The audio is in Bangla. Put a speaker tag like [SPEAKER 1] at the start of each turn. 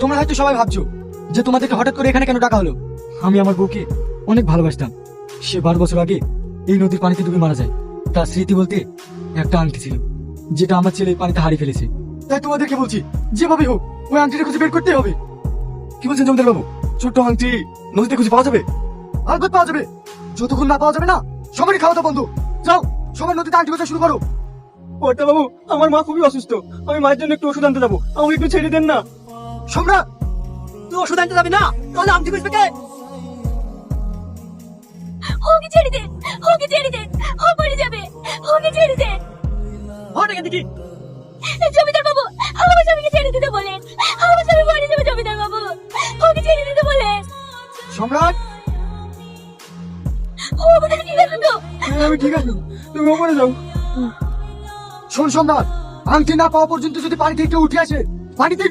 [SPEAKER 1] তোমরা হয়তো সবাই ভাবছো যে তোমাদেরকে হঠাৎ করে এখানে কেন ডাকা হলো। আমি আমার বউকে অনেক ভালোবাসতাম। সে 12 বছর আগে এই নদীর পানিতে ডুবে মারা যায়। তার স্মৃতি বলতে একটা আংটি ছিল, যেটা আমার ছেলে এই পানিতে হারিয়ে ফেলেছে। তাই তোমাদেরকে বলছি, যেভাবে হোক ওই আংটিটা খুঁজে বের করতে হবে। কি বলছেন জমিদার বাবু? ছোট্ট আংটি নদীতে খুঁজে পাওয়া যাবে? আর পাওয়া যাবে। যতক্ষণ না পাওয়া যাবে না, সবারই খাওয়া দাওয়া বন্ধ। যাও, সবাই নদীতে আংটি খোঁজা শুরু করো।
[SPEAKER 2] কর্তা বাবু, আমার মা খুবই অসুস্থ, আমি মায়ের জন্য একটু ওষুধ আনতে যাবো, আমাকে একটু ছেড়ে দেন না।
[SPEAKER 1] সম্রাট,
[SPEAKER 2] তুই ওষুধ আনতে যাবি না? তাহলে আংটি খুঁজবে কে?
[SPEAKER 3] ওকে ছেড়ে দেন, ওকে ছেড়ে দেন, ও মরে যাবে, ওকে ছেড়ে দেন।
[SPEAKER 2] হট এখান থেকে।
[SPEAKER 3] জমিদার বাবু, আমার স্বামীকে ছেড়ে দিতে বলেন, আমার স্বামী মরে যাবে। জমিদার বাবু, ওকে ছেড়ে দিতে বলেন।
[SPEAKER 1] সম্রাট,
[SPEAKER 3] ও আমাদের ঠিক আছে তো?
[SPEAKER 2] আমি ঠিক আছে, তুমি ওপরে যাও।
[SPEAKER 1] শোন সম্রাট, আংটি না পাওয়া পর্যন্ত যদি পানি থেকে কেউ উঠে আসে, পানিতে